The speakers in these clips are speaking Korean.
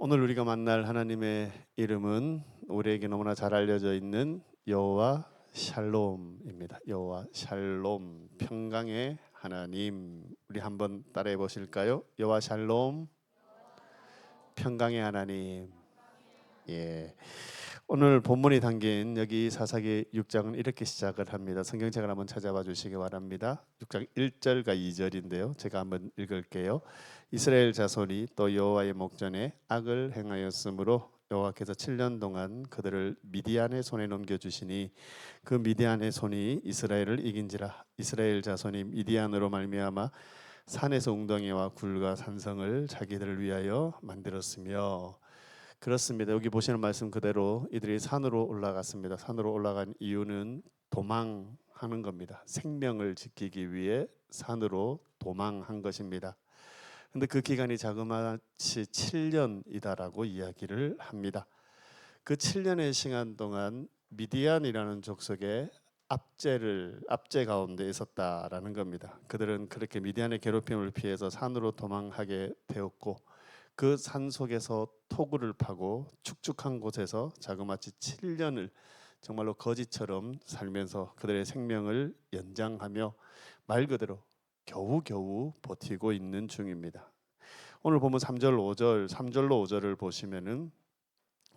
오늘 우리가 만날 하나님의 이름은 우리에게 너무나 잘 알려져 있는 여호와 샬롬입니다. 여호와 샬롬, 평강의 하나님. 우리 한번 따라해 보실까요? 여호와 샬롬, 평강의 하나님. 예. 오늘 본문이 담긴 여기 사사기 6장은 이렇게 시작을 합니다. 성경책을 한번 찾아봐 주시기 바랍니다. 6장 1절과 2절인데요. 제가 한번 읽을게요. 이스라엘 자손이 또 여호와의 목전에 악을 행하였으므로 여호와께서 7년 동안 그들을 미디안의 손에 넘겨주시니 그 미디안의 손이 이스라엘을 이긴지라. 이스라엘 자손이 미디안으로 말미암아 산에서 웅덩이와 굴과 산성을 자기들을 위하여 만들었으며. 그렇습니다. 여기 보시는 말씀 그대로 이들이 산으로 올라갔습니다. 산으로 올라간 이유는 도망하는 겁니다. 생명을 지키기 위해 산으로 도망한 것입니다. 그런데 그 기간이 자그마치 7년이다라고 이야기를 합니다. 그 7년의 시간 동안 미디안이라는 족속의 압제 가운데 있었다라는 겁니다. 그들은 그렇게 미디안의 괴롭힘을 피해서 산으로 도망하게 되었고 그 산 속에서 토구를 파고 축축한 곳에서 자그마치 7년을 정말로 거지처럼 살면서 그들의 생명을 연장하며 말 그대로 겨우겨우 버티고 있는 중입니다. 오늘 보면 3절 5절, 3절로 5절을 보시면은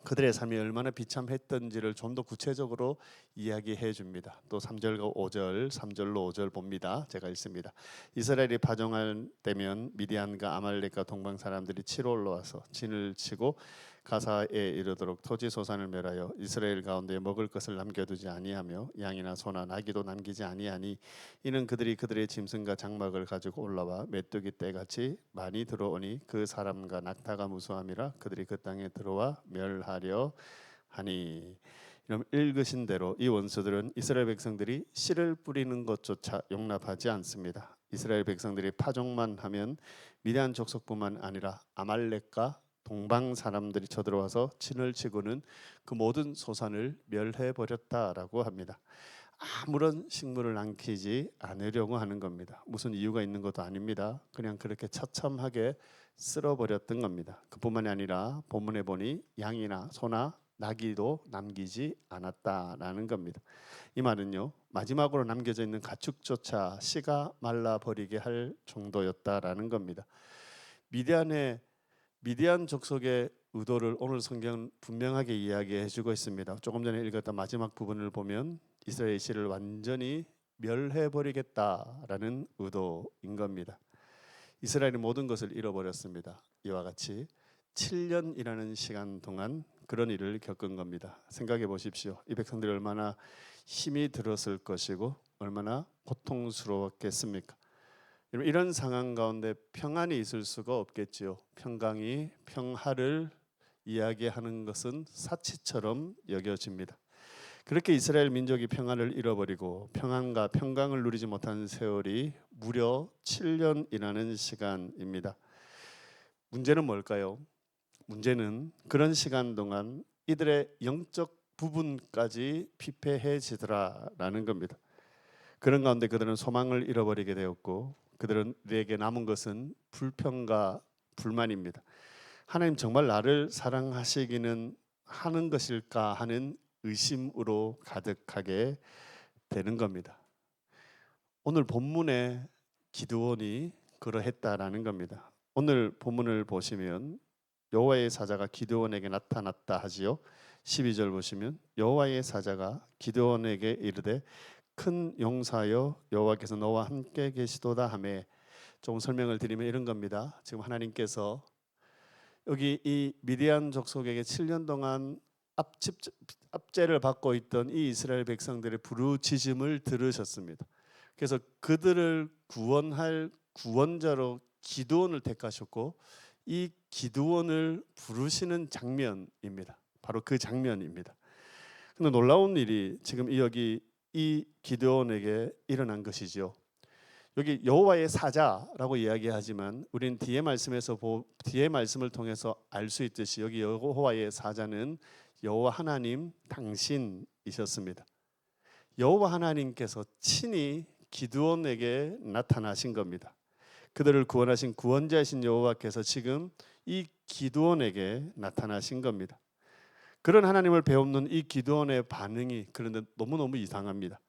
그들의 삶이 얼마나 비참했던지를 좀 더 구체적으로 이야기해 줍니다. 또 3절과 5절, 3절로 5절 봅니다. 제가 읽습니다. 이스라엘이 파종할 때면 미디안과 아말렉과 동방 사람들이 치러 올라와서 진을 치고 가사에 이르도록 토지 소산을 멸하여 이스라엘 가운데 먹을 것을 남겨두지 아니하며 양이나 소나 나귀도 남기지 아니하니 이는 그들이 그들의 짐승과 장막을 가지고 올라와 메뚜기 떼같이 많이 들어오니 그 사람과 낙타가 무수함이라 그들이 그 땅에 들어와 멸하려 하니. 이런 읽으신 대로 이 원수들은 이스라엘 백성들이 씨를 뿌리는 것조차 용납하지 않습니다. 이스라엘 백성들이 파종만 하면 미디안 족속뿐만 아니라 아말렉과 동방 사람들이 쳐들어와서 진을 치고는 그 모든 소산을 멸해 버렸다라고 합니다. 아무런 식물을 남기지 않으려고 하는 겁니다. 무슨 이유가 있는 것도 아닙니다. 그냥 그렇게 처참하게 쓸어버렸던 겁니다. 그뿐만이 아니라 본문에 보니 양이나 소나 나귀도 남기지 않았다라는 겁니다. 이 말은요, 마지막으로 남겨져 있는 가축조차 씨가 말라버리게 할 정도였다라는 겁니다. 미디안 족속의 의도를 오늘 성경은 분명하게 이야기해주고 있습니다. 조금 전에 읽었던 마지막 부분을 보면 이스라엘 씨를 완전히 멸해버리겠다라는 의도인 겁니다. 이스라엘이 모든 것을 잃어버렸습니다. 이와 같이 7년이라는 시간 동안 그런 일을 겪은 겁니다. 생각해 보십시오. 이 백성들이 얼마나 힘이 들었을 것이고 얼마나 고통스러웠겠습니까? 이런 상황 가운데 평안이 있을 수가 없겠지요. 평화를 이야기하는 것은 사치처럼 여겨집니다. 그렇게 이스라엘 민족이 평안을 잃어버리고 평안과 평강을 누리지 못한 세월이 무려 7년이라는 시간입니다. 문제는 뭘까요? 문제는 그런 시간 동안 이들의 영적 부분까지 피폐해지더라라는 겁니다. 그런 가운데 그들은 소망을 잃어버리게 되었고 그들에게 남은 것은 불평과 불만입니다. 하나님 정말 나를 사랑하시기는 하는 것일까 하는 의심으로 가득하게 되는 겁니다. 오늘 본문에 기드온이 그러했다라는 겁니다. 오늘 본문을 보시면 여호와의 사자가 기드온에게 나타났다 하지요. 12절 보시면 여호와의 사자가 기드온에게 이르되 큰 용사여 여호와께서 너와 함께 계시도다 하매. 조금 설명을 드리면 이런 겁니다. 지금 하나님께서 여기 이 미디안 족속에게 7년 동안 압제를 받고 있던 이 이스라엘 백성들의 부르짖음을 들으셨습니다. 그래서 그들을 구원할 구원자로 기드온을 택하셨고 이 기드온을 부르시는 장면입니다. 바로 그 장면입니다. 근데 놀라운 일이 지금 여기 이 기드온에게 일어난 것이죠. 여기 여호와의 사자라고 이야기하지만 우리는 뒤에 말씀을 통해서 알 수 있듯이 여기 여호와의 사자는 여호와 하나님 당신이셨습니다. 여호와 하나님께서 친히 기드온에게 나타나신 겁니다. 그들을 구원하신 구원자이신 여호와께서 지금 이 기드온에게 나타나신 겁니다. 그런 하나님을 배우는 이 기드온의 반응이 그런데 너무너무 이상합니다.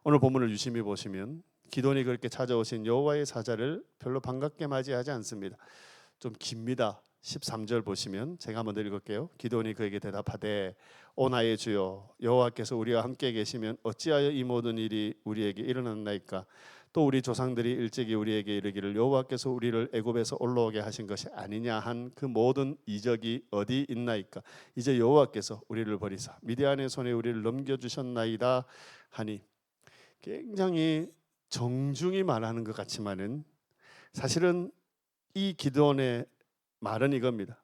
오늘 본문을 유심히 보시면 기드온이 그렇게 찾아오신 여호와의 사자를 별로 반갑게 맞이하지 않습니다. 좀 깁니다. 13절 보시면 제가 한번 읽을게요. 기드온이 그에게 대답하되 오 나의 주여 여호와께서 우리와 함께 계시면 어찌하여 이 모든 일이 우리에게 일어났나이까. 또 우리 조상들이 일찍이 우리에게 이르기를 여호와께서 우리를 애굽에서 올라오게 하신 것이 아니냐 한 그 모든 이적이 어디 있나이까. 이제 여호와께서 우리를 버리사 미디안의 손에 우리를 넘겨주셨나이다 하니, 굉장히 정중히 말하는 것 같지만은 사실은 이 기드온의 말은 이겁니다.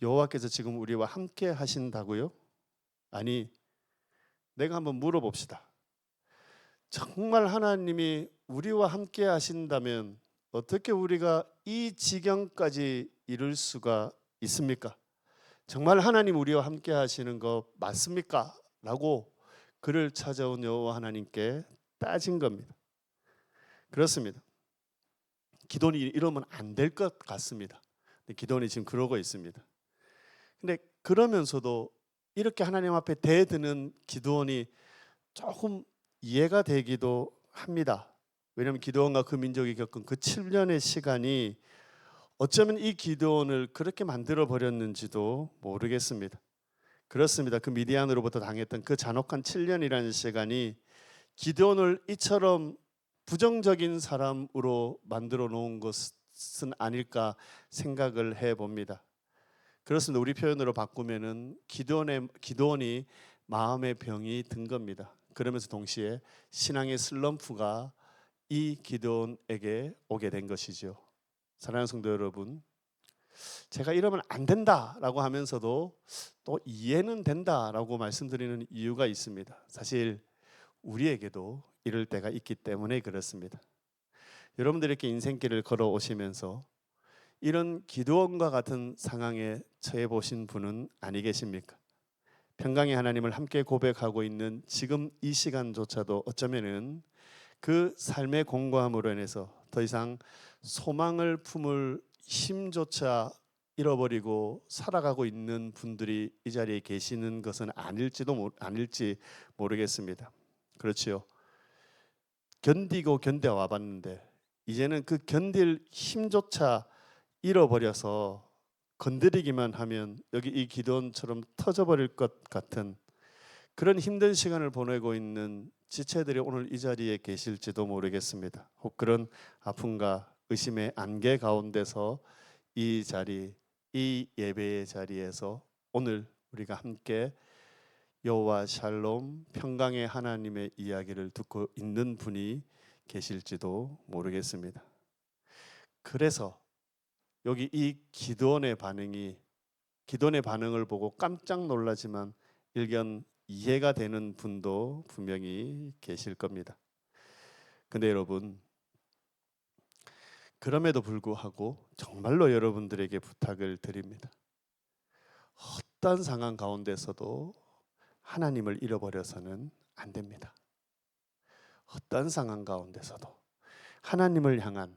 여호와께서 지금 우리와 함께 하신다고요? 아니, 내가 한번 물어봅시다. 정말 하나님이 우리와 함께 하신다면 어떻게 우리가 이 지경까지 이룰 수가 있습니까? 정말 하나님 우리와 함께 하시는 거 맞습니까? 라고 그를 찾아온 여호와 하나님께 따진 겁니다. 그렇습니다. 기도니 이러면 안 될 것 같습니다. 기도니 지금 그러고 있습니다. 근데 그러면서도 이렇게 하나님 앞에 대드는 기드온이 조금 이해가 되기도 합니다. 왜냐하면 기드온과 그 민족이 겪은 그 7년의 시간이 어쩌면 이 기드온을 그렇게 만들어 버렸는지도 모르겠습니다. 그렇습니다. 그 미디안으로부터 당했던 그 잔혹한 7년이라는 시간이 기드온을 이처럼 부정적인 사람으로 만들어 놓은 것은 아닐까 생각을 해봅니다. 그렇습니다. 우리 표현으로 바꾸면은 기드온이 마음의 병이 든 겁니다. 그러면서 동시에 신앙의 슬럼프가 이 기드온에게 오게 된 것이죠. 사랑하는 성도 여러분, 제가 이러면 안 된다라고 하면서도 또 이해는 된다라고 말씀드리는 이유가 있습니다. 사실 우리에게도 이럴 때가 있기 때문에 그렇습니다. 여러분들이 이렇게 인생길을 걸어오시면서 이런 기드온과 같은 상황에 처해 보신 분은 아니 계십니까? 평강의 하나님을 함께 고백하고 있는 지금 이 시간조차도 어쩌면은 그 삶의 공고함으로 인해서 더 이상 소망을 품을 힘조차 잃어버리고 살아가고 있는 분들이 이 자리에 계시는 것은 아닐지 모르겠습니다. 그렇지요. 견디고 견뎌와 봤는데 이제는 그 견딜 힘조차 잃어버려서 건드리기만 하면 여기 이 기드온처럼 터져버릴 것 같은 그런 힘든 시간을 보내고 있는 지체들이 오늘 이 자리에 계실지도 모르겠습니다. 혹 그런 아픔과 의심의 안개 가운데서 이 자리, 이 예배의 자리에서 오늘 우리가 함께 여호와 샬롬 평강의 하나님의 이야기를 듣고 있는 분이 계실지도 모르겠습니다. 그래서 여기 이 기드온의 반응을 보고 깜짝 놀라지만 일견 이해가 되는 분도 분명히 계실 겁니다. 근데 여러분, 그럼에도 불구하고 정말로 여러분들에게 부탁을 드립니다. 어떤 상황 가운데서도 하나님을 잃어버려서는 안 됩니다. 어떤 상황 가운데서도 하나님을 향한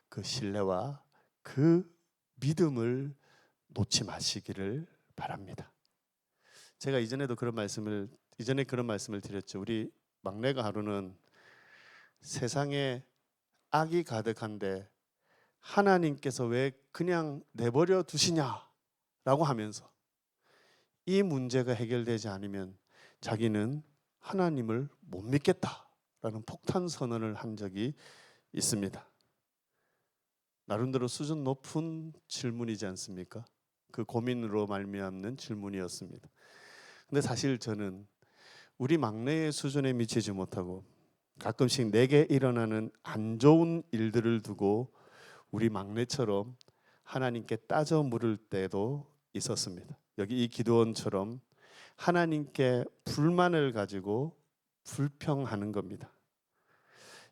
그 신뢰와 그 믿음을 놓지 마시기를 바랍니다. 제가 이전에 그런 말씀을 드렸죠. 우리 막내가 하루는 세상에 악이 가득한데 하나님께서 왜 그냥 내버려 두시냐라고 하면서 이 문제가 해결되지 않으면 자기는 하나님을 못 믿겠다라는 폭탄 선언을 한 적이 있습니다. 나름대로 수준 높은 질문이지 않습니까? 그 고민으로 말미암는 질문이었습니다. 근데 사실 저는 우리 막내의 수준에 미치지 못하고 가끔씩 내게 일어나는 안 좋은 일들을 두고 우리 막내처럼 하나님께 따져 물을 때도 있었습니다. 여기 이 기드온처럼 하나님께 불만을 가지고 불평하는 겁니다.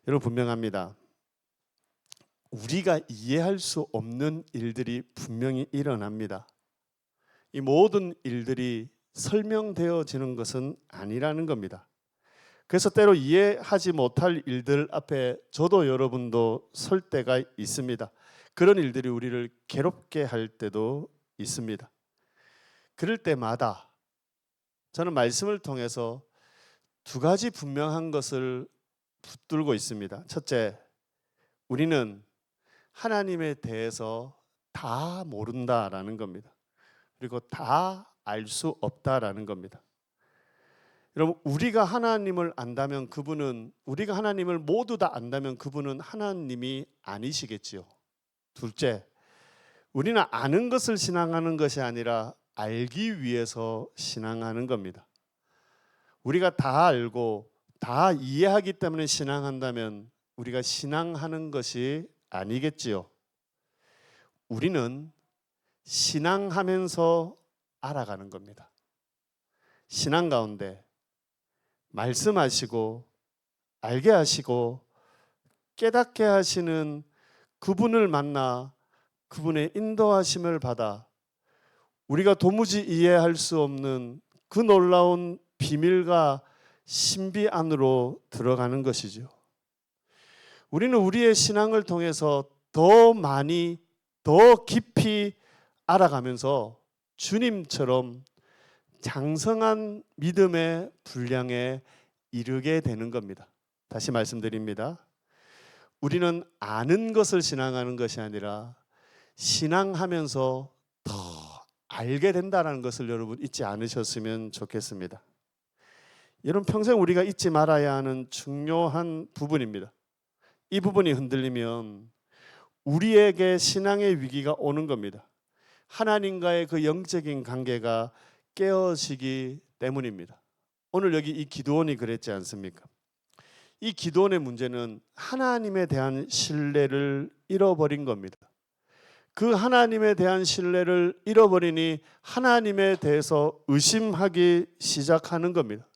여러분 분명합니다. 우리가 이해할 수 없는 일들이 분명히 일어납니다. 이 모든 일들이 설명되어지는 것은 아니라는 겁니다. 그래서 때로 이해하지 못할 일들 앞에 저도 여러분도 설 때가 있습니다. 그런 일들이 우리를 괴롭게 할 때도 있습니다. 그럴 때마다 저는 말씀을 통해서 두 가지 분명한 것을 붙들고 있습니다. 첫째, 우리는 하나님에 대해서 다 모른다라는 겁니다. 그리고 다 알 수 없다라는 겁니다. 여러분, 우리가 하나님을 안다면 그분은, 우리가 하나님을 모두 다 안다면 그분은 하나님이 아니시겠지요. 둘째, 우리는 아는 것을 신앙하는 것이 아니라 알기 위해서 신앙하는 겁니다. 우리가 다 알고 다 이해하기 때문에 신앙한다면 우리가 신앙하는 것이 아니겠지요. 우리는 신앙하면서 알아가는 겁니다. 신앙 가운데 말씀하시고 알게 하시고 깨닫게 하시는 그분을 만나 그분의 인도하심을 받아 우리가 도무지 이해할 수 없는 그 놀라운 비밀과 신비 안으로 들어가는 것이죠. 우리는 우리의 신앙을 통해서 더 많이 더 깊이 알아가면서 주님처럼 장성한 믿음의 분량에 이르게 되는 겁니다. 다시 말씀드립니다. 우리는 아는 것을 신앙하는 것이 아니라 신앙하면서 더 알게 된다는 것을 여러분 잊지 않으셨으면 좋겠습니다. 여러분, 평생 우리가 잊지 말아야 하는 중요한 부분입니다. 이 부분이 흔들리면 우리에게 신앙의 위기가 오는 겁니다. 하나님과의 그 영적인 관계가 깨어지기 때문입니다. 오늘 여기 이 기드온이 그랬지 않습니까? 이 기드온의 문제는 하나님에 대한 신뢰를 잃어버린 겁니다. 그 하나님에 대한 신뢰를 잃어버리니 하나님에 대해서 의심하기 시작하는 겁니다.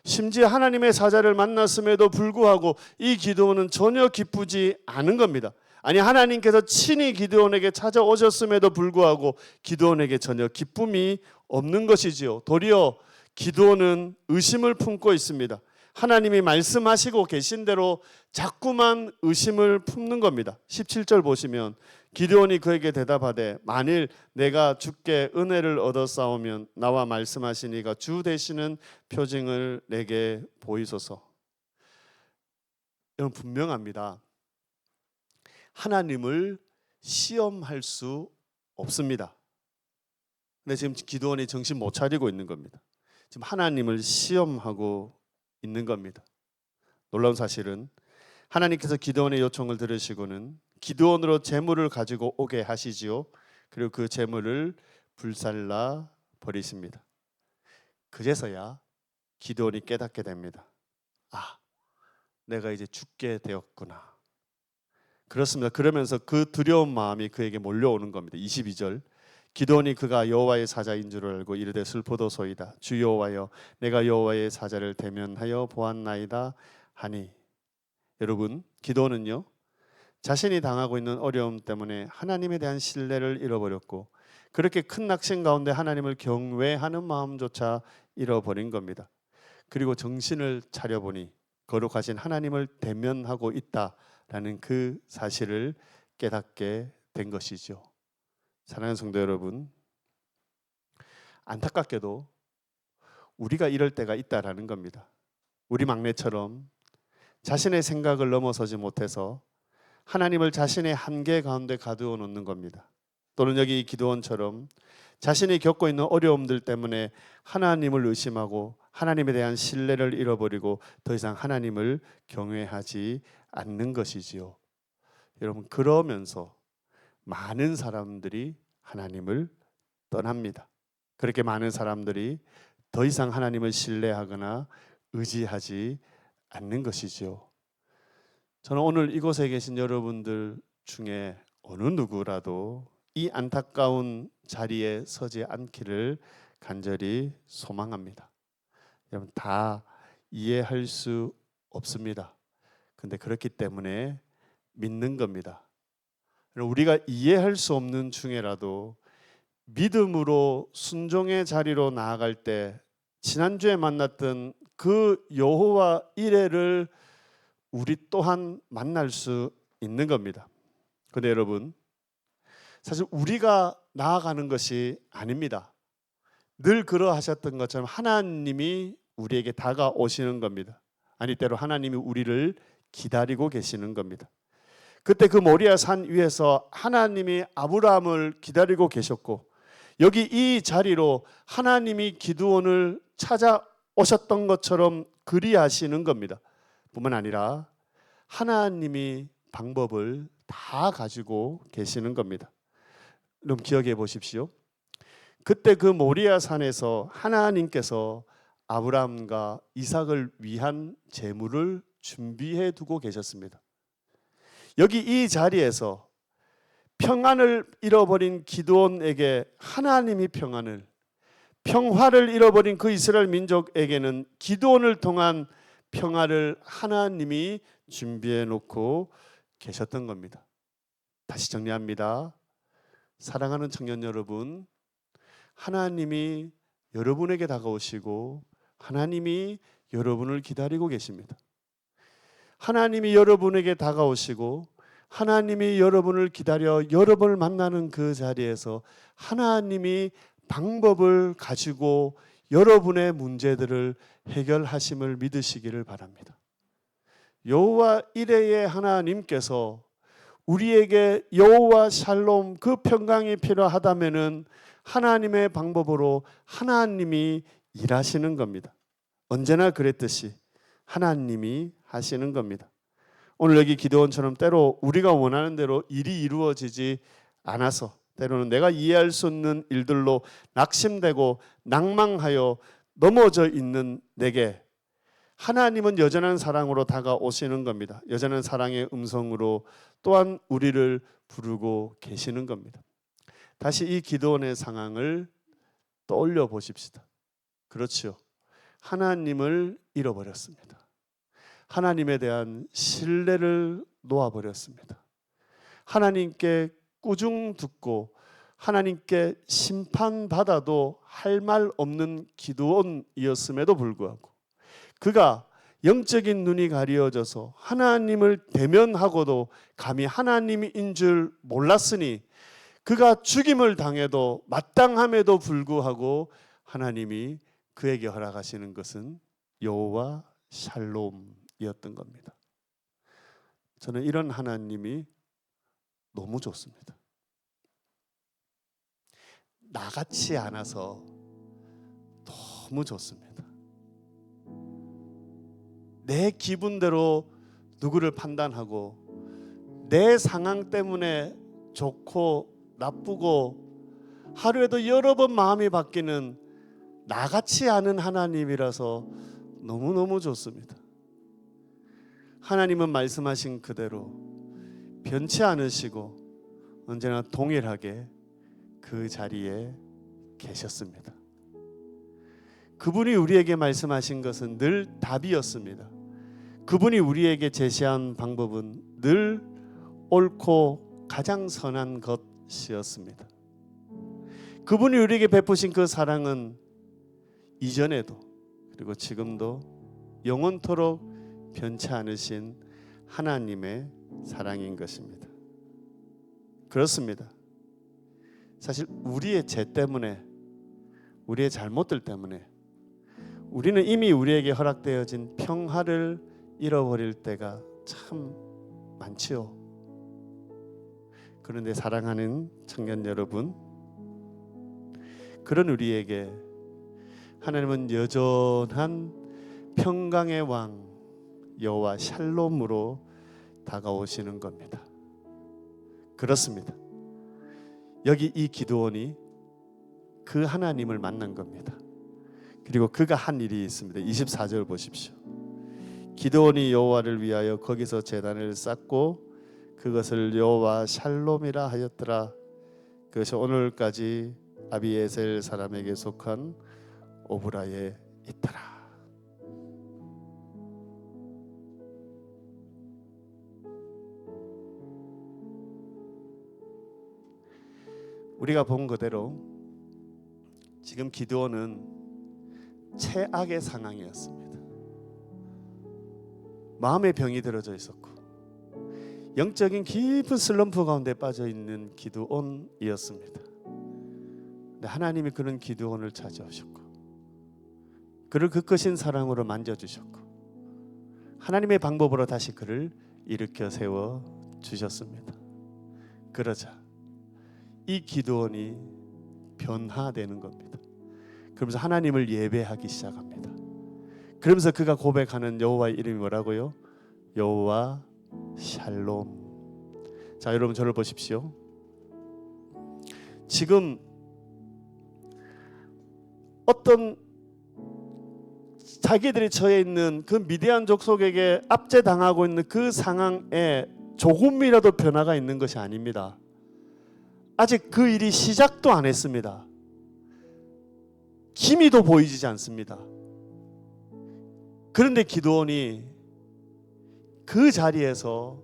심지어 하나님의 사자를 만났음에도 불구하고 이 기드온은 전혀 기쁘지 않은 겁니다. 아니, 하나님께서 친히 기드온에게 찾아오셨음에도 불구하고 기드온에게 전혀 기쁨이 없는 것이지요. 도리어 기드온은 의심을 품고 있습니다. 하나님이 말씀하시고 계신 대로 자꾸만 의심을 품는 겁니다. 17절 보시면 기드온이 그에게 대답하되 만일 내가 주께 은혜를 얻었사오면 나와 말씀하시니가 주 되시는 표징을 내게 보이소서. 여러분, 분명합니다. 하나님을 시험할 수 없습니다. 근데 지금 기드온이 정신 못 차리고 있는 겁니다. 지금 하나님을 시험하고 있는 겁니다. 놀라운 사실은 하나님께서 기드온의 요청을 들으시고는 기드온으로 재물을 가지고 오게 하시지요. 그리고 그 재물을 불살라 버리십니다. 그제서야 기드온이 깨닫게 됩니다. 아, 내가 이제 죽게 되었구나. 그렇습니다. 그러면서 그 두려운 마음이 그에게 몰려오는 겁니다. 22절 기드온이 그가 여호와의 사자인 줄 알고 이르되 슬프도소이다. 주 여호와여, 내가 여호와의 사자를 대면하여 보았나이다 하니. 여러분, 기드온은요, 자신이 당하고 있는 어려움 때문에 하나님에 대한 신뢰를 잃어버렸고 그렇게 큰 낙심 가운데 하나님을 경외하는 마음조차 잃어버린 겁니다. 그리고 정신을 차려보니 거룩하신 하나님을 대면하고 있다라는 그 사실을 깨닫게 된 것이죠. 사랑하는 성도 여러분, 안타깝게도 우리가 이럴 때가 있다라는 겁니다. 우리 막내처럼 자신의 생각을 넘어서지 못해서 하나님을 자신의 한계 가운데 가두어 놓는 겁니다. 또는 여기 기드온처럼 자신이 겪고 있는 어려움들 때문에 하나님을 의심하고 하나님에 대한 신뢰를 잃어버리고 더 이상 하나님을 경외하지 않는 것이지요. 여러분, 그러면서 많은 사람들이 하나님을 떠납니다. 그렇게 많은 사람들이 더 이상 하나님을 신뢰하거나 의지하지 않는 것이지요. 저는 오늘 이곳에 계신 여러분들 중에 어느 누구라도 이 안타까운 자리에 서지 않기를 간절히 소망합니다. 여러분, 다 이해할 수 없습니다. 근데 그렇기 때문에 믿는 겁니다. 우리가 이해할 수 없는 중에라도 믿음으로 순종의 자리로 나아갈 때 지난주에 만났던 그 여호와 이레를 우리 또한 만날 수 있는 겁니다. 근데 여러분, 사실 우리가 나아가는 것이 아닙니다. 늘 그러하셨던 것처럼 하나님이 우리에게 다가오시는 겁니다. 아니 때로 하나님이 우리를 기다리고 계시는 겁니다. 그때 그 모리아 산 위에서 하나님이 아브라함을 기다리고 계셨고, 여기 이 자리로 하나님이 기드온을 찾아오셨던 것처럼 그리하시는 겁니다. 뿐만 아니라 하나님이 방법을 다 가지고 계시는 겁니다. 그럼 기억해 보십시오. 그때 그 모리아 산에서 하나님께서 아브라함과 이삭을 위한 제물을 준비해 두고 계셨습니다. 여기 이 자리에서 평안을 잃어버린 기드온에게 하나님이 평화를 잃어버린 그 이스라엘 민족에게는 기드온을 통한 평화를 하나님이 준비해 놓고 계셨던 겁니다. 다시 정리합니다. 사랑하는 청년 여러분, 하나님이 여러분에게 다가오시고 하나님이 여러분을 기다리고 계십니다. 하나님이 여러분에게 다가오시고 하나님이 여러분을 기다려 여러분을 만나는 그 자리에서 하나님이 방법을 가지고 여러분의 문제들을 해결하심을 믿으시기를 바랍니다. 여호와 이레의 하나님께서 우리에게 여호와 샬롬 그 평강이 필요하다면은 하나님의 방법으로 하나님이 일하시는 겁니다. 언제나 그랬듯이 하나님이 하시는 겁니다. 오늘 여기 기드온처럼 때로 우리가 원하는 대로 일이 이루어지지 않아서 때로는 내가 이해할 수 없는 일들로 낙심되고 낭망하여 넘어져 있는 내게 하나님은 여전한 사랑으로 다가오시는 겁니다. 여전한 사랑의 음성으로 또한 우리를 부르고 계시는 겁니다. 다시 이 기드온의 상황을 떠올려 보십시다. 그렇지요. 하나님을 잃어버렸습니다. 하나님에 대한 신뢰를 놓아버렸습니다. 하나님께 꾸중 듣고 하나님께 심판받아도 할 말 없는 기드온이었음에도 불구하고 그가 영적인 눈이 가려져서 하나님을 대면하고도 감히 하나님인 줄 몰랐으니 그가 죽임을 당해도 마땅함에도 불구하고 하나님이 그에게 허락하시는 것은 여호와 샬롬이었던 겁니다. 저는 이런 하나님이 너무 좋습니다. 나같지 않아서 너무 좋습니다. 내 기분대로 누구를 판단하고 내 상황 때문에 좋고 나쁘고 하루에도 여러 번 마음이 바뀌는 나같지 않은 하나님이라서 너무너무 좋습니다. 하나님은 말씀하신 그대로 변치 않으시고 언제나 동일하게 그 자리에 계셨습니다. 그분이 우리에게 말씀하신 것은 늘 답이었습니다. 그분이 우리에게 제시한 방법은 늘 옳고 가장 선한 것이었습니다. 그분이 우리에게 베푸신 그 사랑은 이전에도 그리고 지금도 영원토록 변치 않으신 하나님의 사랑인 것입니다. 그렇습니다. 사실 우리의 죄 때문에 우리의 잘못들 때문에 우리는 이미 우리에게 허락되어진 평화를 잃어버릴 때가 참 많지요. 그런데 사랑하는 청년 여러분, 그런 우리에게 하나님은 여전한 평강의 왕 여호와 샬롬으로 다가오시는 겁니다. 그렇습니다. 여기 이 기드온이 그 하나님을 만난 겁니다. 그리고 그가 한 일이 있습니다. 24절 보십시오. 기드온이 여호와를 위하여 거기서 제단을 쌓고 그것을 여호와 샬롬이라 하였더라. 그것이 오늘까지 아비에셀 사람에게 속한 오브라에 있더라. 우리가 본 그대로 지금 기드온은 최악의 상황이었습니다. 마음의 병이 들어져 있었고 영적인 깊은 슬럼프 가운데 빠져 있는 기드온이었습니다. 근데 하나님이 그런 기드온을 찾아오셨고 그를 그 크신 사랑으로 만져주셨고 하나님의 방법으로 다시 그를 일으켜 세워 주셨습니다. 그러자 이 기드온이 변화되는 겁니다. 그러면서 하나님을 예배하기 시작합니다. 그러면서 그가 고백하는 여호와의 이름이 뭐라고요? 여호와 샬롬. 자, 여러분 저를 보십시오. 지금 어떤 자기들이 처해 있는 그 미디안 족속에게 압제당하고 있는 그 상황에 조금이라도 변화가 있는 것이 아닙니다. 아직 그 일이 시작도 안 했습니다. 기미도 보이지 않습니다. 그런데 기드온이 그 자리에서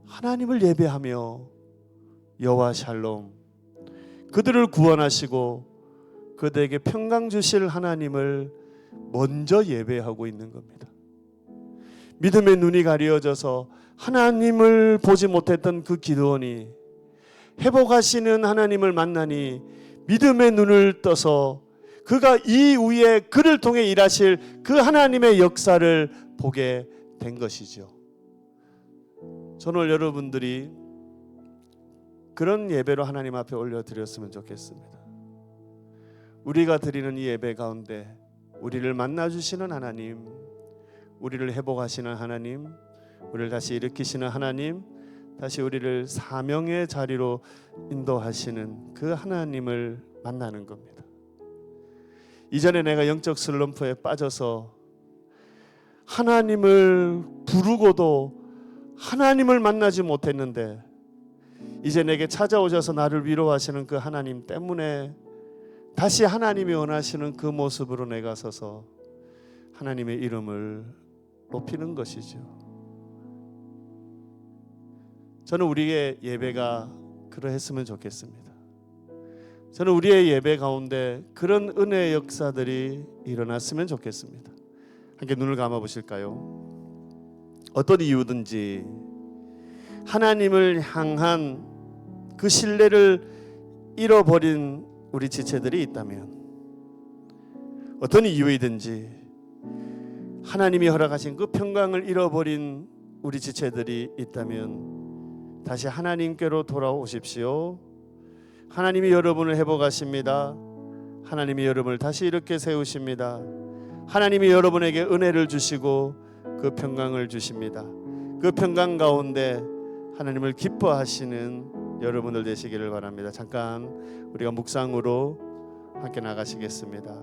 하나님을 예배하며 여호와 샬롬, 그들을 구원하시고 그들에게 평강 주실 하나님을 먼저 예배하고 있는 겁니다. 믿음의 눈이 가려져서 하나님을 보지 못했던 그 기드온이 회복하시는 하나님을 만나니 믿음의 눈을 떠서 그가 이후에 그를 통해 일하실 그 하나님의 역사를 보게 된 것이죠. 저는 오늘 여러분들이 그런 예배로 하나님 앞에 올려드렸으면 좋겠습니다. 우리가 드리는 이 예배 가운데 우리를 만나주시는 하나님, 우리를 회복하시는 하나님, 우리를 다시 일으키시는 하나님, 다시 우리를 사명의 자리로 인도하시는 그 하나님을 만나는 겁니다. 이전에 내가 영적 슬럼프에 빠져서 하나님을 부르고도 하나님을 만나지 못했는데 이제 내게 찾아오셔서 나를 위로하시는 그 하나님 때문에 다시 하나님이 원하시는 그 모습으로 내가 서서 하나님의 이름을 높이는 것이죠. 저는 우리의 예배가 그러했으면 좋겠습니다. 저는 우리의 예배 가운데 그런 은혜의 역사들이 일어났으면 좋겠습니다. 함께 눈을 감아 보실까요? 어떤 이유든지 하나님을 향한 그 신뢰를 잃어버린 우리 지체들이 있다면, 어떤 이유이든지 하나님이 허락하신 그 평강을 잃어버린 우리 지체들이 있다면 다시 하나님께로 돌아오십시오. 하나님이 여러분을 회복하십니다. 하나님이 여러분을 다시 이렇게 세우십니다. 하나님이 여러분에게 은혜를 주시고 그 평강을 주십니다. 그 평강 가운데 하나님을 기뻐하시는 여러분들 되시기를 바랍니다. 잠깐 우리가 묵상으로 함께 나가시겠습니다.